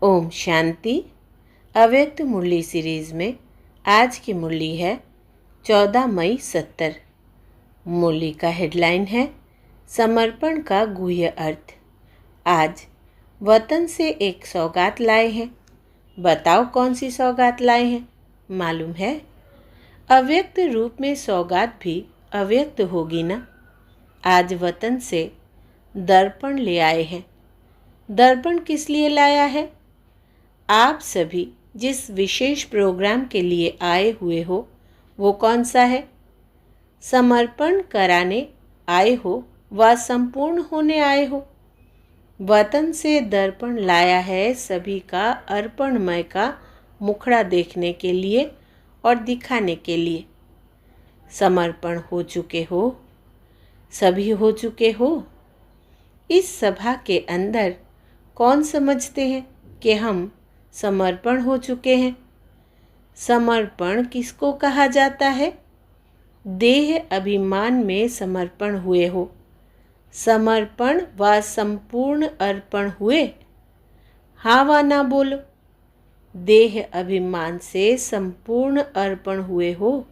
ओम शांति। अव्यक्त मुरली सीरीज में आज की मुरली है 14 मई 70। मुरली का हेडलाइन है समर्पण का गुह्य अर्थ। आज वतन से एक सौगात लाए हैं। बताओ कौन सी सौगात लाए हैं? मालूम है? अव्यक्त रूप में सौगात भी अव्यक्त होगी ना। आज वतन से दर्पण ले आए हैं। दर्पण किस लिए लाया है? आप सभी जिस विशेष प्रोग्राम के लिए आए हुए हो वो कौन सा है? समर्पण कराने आए हो व संपूर्ण होने आए हो? वतन से दर्पण लाया है सभी का अर्पणमय का मुखड़ा देखने के लिए और दिखाने के लिए। समर्पण हो चुके हो? सभी हो चुके हो? इस सभा के अंदर कौन समझते हैं कि हम समर्पण हो चुके हैं? समर्पण किसको कहा जाता है? देह अभिमान में समर्पण हुए हो। समर्पण व संपूर्ण अर्पण हुए? हाँ व ना बोलो। देह अभिमान से संपूर्ण अर्पण हुए हो।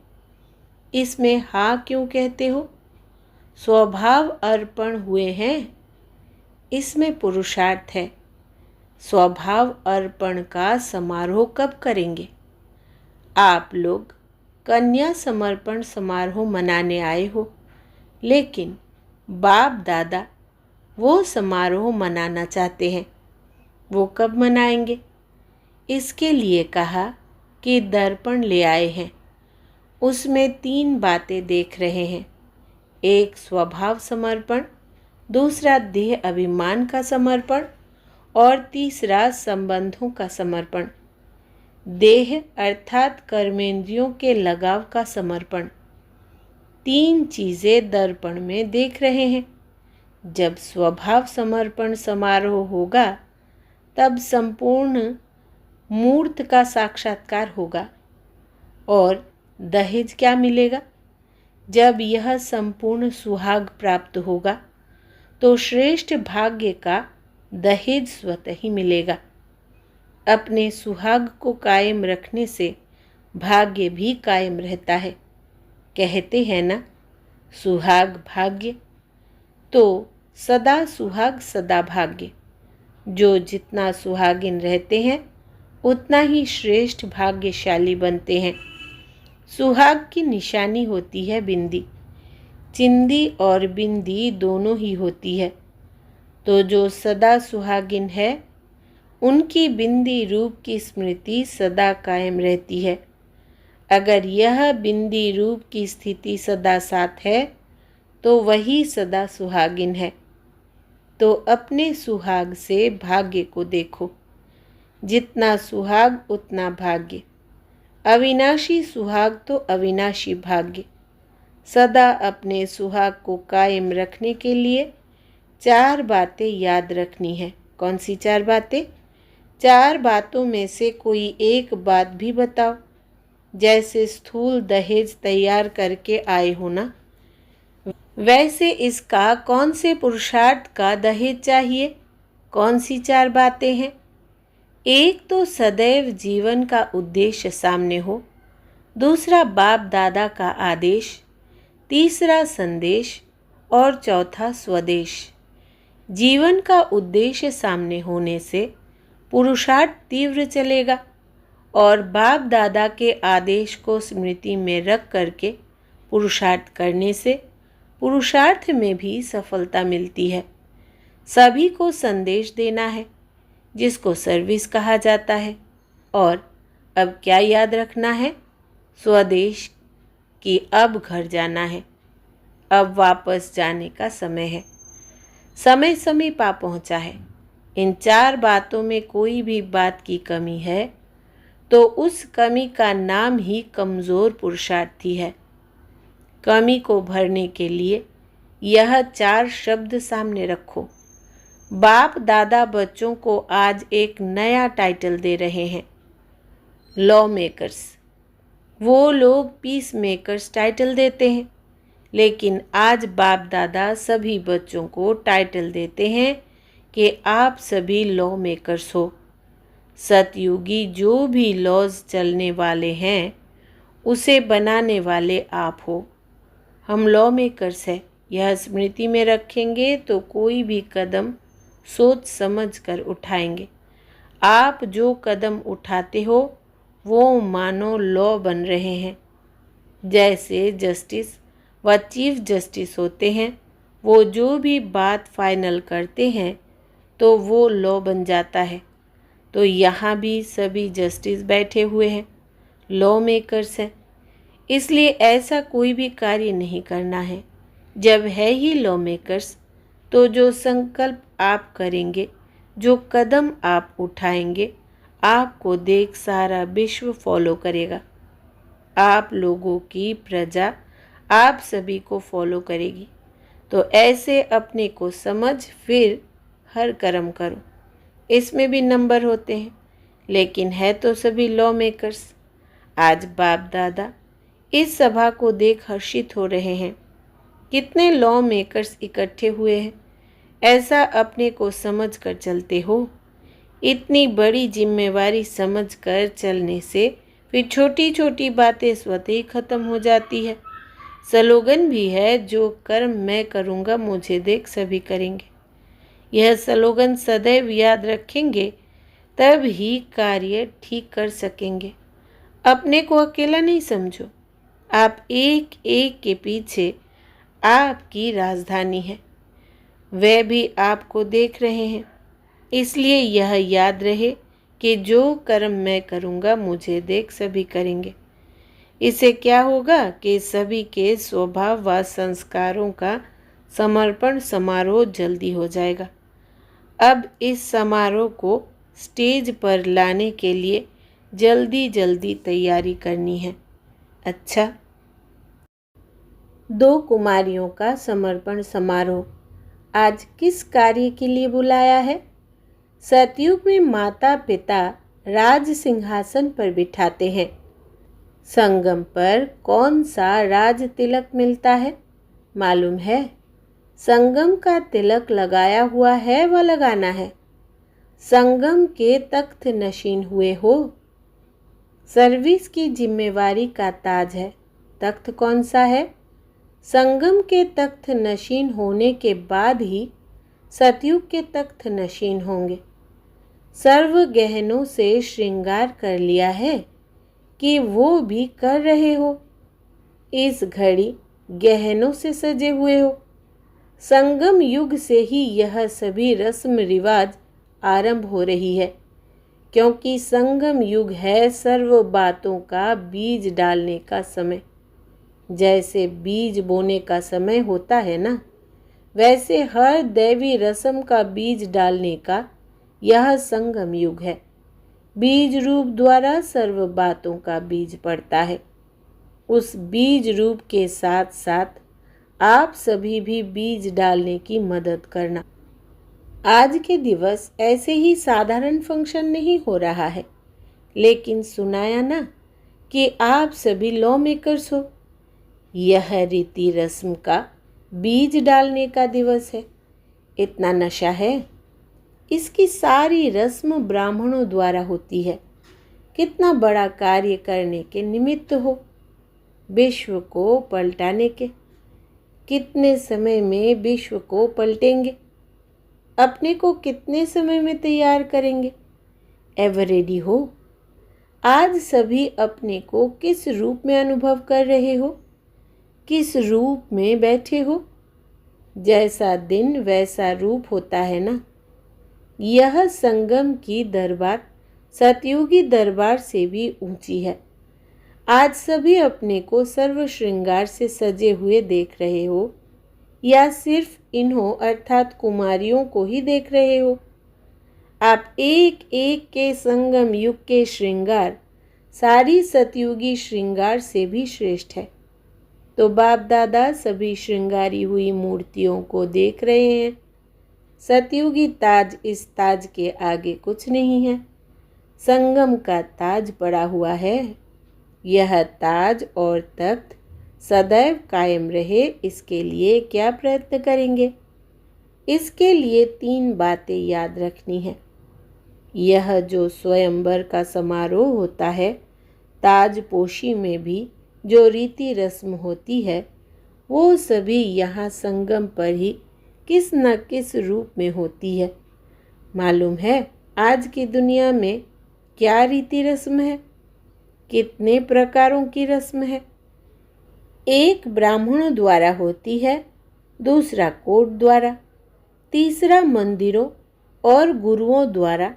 इसमें हाँ क्यों कहते हो? स्वभाव अर्पण हुए हैं, इसमें पुरुषार्थ है। स्वभाव अर्पण का समारोह कब करेंगे? आप लोग कन्या समर्पण समारोह मनाने आए हो, लेकिन बाप दादा वो समारोह मनाना चाहते हैं। वो कब मनाएंगे? इसके लिए कहा कि दर्पण ले आए हैं। उसमें 3 बातें देख रहे हैं। एक स्वभाव समर्पण, दूसरा देह अभिमान का समर्पण और तीसरा संबंधों का समर्पण। देह अर्थात कर्मेंद्रियों के लगाव का समर्पण। 3 चीज़ें दर्पण में देख रहे हैं। जब स्वभाव समर्पण समारोह होगा तब संपूर्ण मूर्त का साक्षात्कार होगा। और दहेज क्या मिलेगा? जब यह संपूर्ण सुहाग प्राप्त होगा तो श्रेष्ठ भाग्य का दहेज स्वतः ही मिलेगा। अपने सुहाग को कायम रखने से भाग्य भी कायम रहता है। कहते हैं ना, सुहाग भाग्य। तो सदा सुहाग सदा भाग्य। जो जितना सुहागिन रहते हैं उतना ही श्रेष्ठ भाग्यशाली बनते हैं। सुहाग की निशानी होती है बिंदी। चिंदी और बिंदी दोनों ही होती है। तो जो सदा सुहागिन है उनकी बिंदी रूप की स्मृति सदा कायम रहती है। अगर यह बिंदी रूप की स्थिति सदा साथ है तो वही सदा सुहागिन है। तो अपने सुहाग से भाग्य को देखो। जितना सुहाग उतना भाग्य। अविनाशी सुहाग तो अविनाशी भाग्य। सदा अपने सुहाग को कायम रखने के लिए 4 बातें याद रखनी है। कौन सी 4 बातें? 4 बातों में से कोई एक बात भी बताओ। जैसे स्थूल दहेज तैयार करके आए हो ना, वैसे इसका कौन से पुरुषार्थ का दहेज चाहिए? कौन सी 4 बातें हैं? एक तो सदैव जीवन का उद्देश्य सामने हो, दूसरा बाप दादा का आदेश, तीसरा संदेश और चौथा स्वदेश। जीवन का उद्देश्य सामने होने से पुरुषार्थ तीव्र चलेगा और बाप दादा के आदेश को स्मृति में रख करके पुरुषार्थ करने से पुरुषार्थ में भी सफलता मिलती है। सभी को संदेश देना है, जिसको सर्विस कहा जाता है। और अब क्या याद रखना है? स्वदेश कि अब घर जाना है, अब वापस जाने का समय है। समय समीप आ पहुंचा है। इन 4 बातों में कोई भी बात की कमी है तो उस कमी का नाम ही कमज़ोर पुरुषार्थी है। कमी को भरने के लिए यह 4 शब्द सामने रखो। बाप दादा बच्चों को आज एक नया टाइटल दे रहे हैं, लॉ मेकर्स। वो लोग पीस मेकर्स टाइटल देते हैं, लेकिन आज बाप दादा सभी बच्चों को टाइटल देते हैं कि आप सभी लॉ मेकर्स हो। सतयुगी जो भी लॉज चलने वाले हैं उसे बनाने वाले आप हो। हम लॉ मेकर्स हैं। यह स्मृति में रखेंगे तो कोई भी कदम सोच समझ कर उठाएंगे। आप जो कदम उठाते हो वो मानो लॉ बन रहे हैं। जैसे जस्टिस व चीफ जस्टिस होते हैं, वो जो भी बात फाइनल करते हैं तो वो लॉ बन जाता है। तो यहाँ भी सभी जस्टिस बैठे हुए हैं, लॉ मेकर्स हैं। इसलिए ऐसा कोई भी कार्य नहीं करना है। जब है ही लॉ मेकर्स, तो जो संकल्प आप करेंगे, जो कदम आप उठाएंगे, आपको देख सारा विश्व फॉलो करेगा। आप लोगों की प्रजा आप सभी को फॉलो करेगी। तो ऐसे अपने को समझ फिर हर कर्म करो। इसमें भी नंबर होते हैं, लेकिन है तो सभी लॉ मेकर्स। आज बाप दादा इस सभा को देख हर्षित हो रहे हैं। कितने लॉ मेकर्स इकट्ठे हुए हैं, ऐसा अपने को समझ कर चलते हो। इतनी बड़ी जिम्मेवारी समझ कर चलने से फिर छोटी छोटी बातें स्वतः ही खत्म हो जाती है। स्लोगन भी है, जो कर्म मैं करूँगा मुझे देख सभी करेंगे। यह स्लोगन सदैव याद रखेंगे, तब ही कार्य ठीक कर सकेंगे। अपने को अकेला नहीं समझो। आप एक एक के पीछे आपकी राजधानी है, वे भी आपको देख रहे हैं। इसलिए यह याद रहे कि जो कर्म मैं करूँगा मुझे देख सभी करेंगे। इससे क्या होगा कि सभी के स्वभाव व संस्कारों का समर्पण समारोह जल्दी हो जाएगा। अब इस समारोह को स्टेज पर लाने के लिए जल्दी जल्दी तैयारी करनी है। अच्छा, 2 कुमारियों का समर्पण समारोह आज किस कार्य के लिए बुलाया है? सतयुग में माता पिता राज सिंहासन पर बिठाते हैं। संगम पर कौन सा राज तिलक मिलता है मालूम है? संगम का तिलक लगाया हुआ है व लगाना है। संगम के तख्त नशीन हुए हो। सर्विस की जिम्मेवारी का ताज है। तख्त कौन सा है? संगम के तख्त नशीन होने के बाद ही सतयुग के तख्त नशीन होंगे। सर्व गहनों से श्रृंगार कर लिया है कि वो भी कर रहे हो। इस घड़ी गहनों से सजे हुए हो। संगम युग से ही यह सभी रस्म रिवाज आरंभ हो रही है, क्योंकि संगम युग है सर्व बातों का बीज डालने का समय। जैसे बीज बोने का समय होता है ना, वैसे हर दैवी रस्म का बीज डालने का यह संगम युग है। बीज रूप द्वारा सर्व बातों का बीज पड़ता है। उस बीज रूप के साथ साथ आप सभी भी बीज डालने की मदद करना। आज के दिवस ऐसे ही साधारण फंक्शन नहीं हो रहा है, लेकिन सुनाया ना कि आप सभी लॉ मेकर्स हो। यह रीति रस्म का बीज डालने का दिवस है। इतना नशा है। इसकी सारी रस्म ब्राह्मणों द्वारा होती है। कितना बड़ा कार्य करने के निमित्त हो, विश्व को पलटाने के। कितने समय में विश्व को पलटेंगे? अपने को कितने समय में तैयार करेंगे? एवर रेडी हो। आज सभी अपने को किस रूप में अनुभव कर रहे हो? किस रूप में बैठे हो? जैसा दिन वैसा रूप होता है ना। यह संगम की दरबार सतयुगी दरबार से भी ऊंची है। आज सभी अपने को सर्व श्रृंगार से सजे हुए देख रहे हो, या सिर्फ इन्हों अर्थात कुमारियों को ही देख रहे हो? आप एक एक के संगम युग के श्रृंगार सारी सतयुगी श्रृंगार से भी श्रेष्ठ है। तो बाप दादा सभी श्रृंगारी हुई मूर्तियों को देख रहे हैं। सतयुगी ताज इस ताज के आगे कुछ नहीं है। संगम का ताज पड़ा हुआ है। यह ताज और तख्त सदैव कायम रहे, इसके लिए क्या प्रयत्न करेंगे? इसके लिए 3 बातें याद रखनी है। यह जो स्वयंवर का समारोह होता है, ताजपोशी में भी जो रीति रस्म होती है, वो सभी यहाँ संगम पर ही किस न किस रूप में होती है। मालूम है आज की दुनिया में क्या रीति रस्म है? कितने प्रकारों की रस्म है। एक ब्राह्मणों द्वारा होती है, दूसरा कोर्ट द्वारा, तीसरा मंदिरों और गुरुओं द्वारा।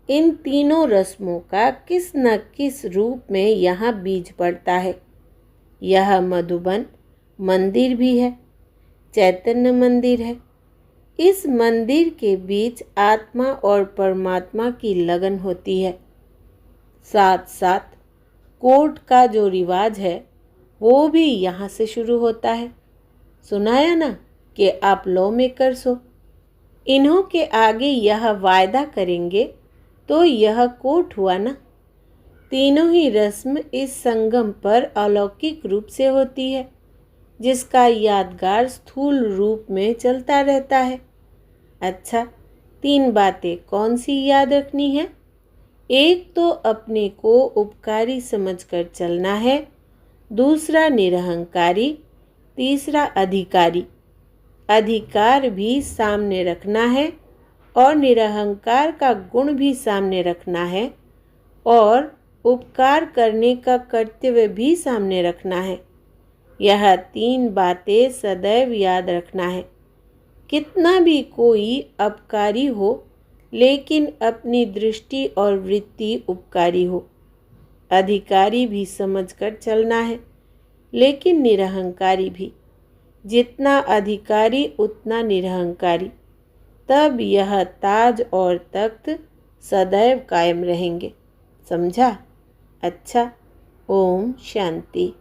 इन तीनों रस्मों का किस न किस रूप में यहाँ बीज पड़ता है। यह मधुबन मंदिर भी है, चैतन्य मंदिर है। इस मंदिर के बीच आत्मा और परमात्मा की लगन होती है। साथ साथ कोर्ट का जो रिवाज है वो भी यहाँ से शुरू होता है। सुनाया ना कि आप लॉ मेकर्स हो। इन्हों के आगे यह वायदा करेंगे तो यह कोर्ट हुआ ना। तीनों ही रस्म इस संगम पर अलौकिक रूप से होती है, जिसका यादगार स्थूल रूप में चलता रहता है। अच्छा, 3 बातें कौन सी याद रखनी है? एक तो अपने को उपकारी समझकर चलना है, दूसरा निरहंकारी, तीसरा अधिकारी। अधिकार भी सामने रखना है और निरहंकार का गुण भी सामने रखना है और उपकार करने का कर्तव्य भी सामने रखना है। यह 3 बातें सदैव याद रखना है। कितना भी कोई अपकारी हो, लेकिन अपनी दृष्टि और वृत्ति उपकारी हो। अधिकारी भी समझकर चलना है, लेकिन निरहंकारी भी। जितना अधिकारी उतना निरहंकारी। तब यह ताज और तख्त सदैव कायम रहेंगे। समझा? अच्छा, ओम शांति।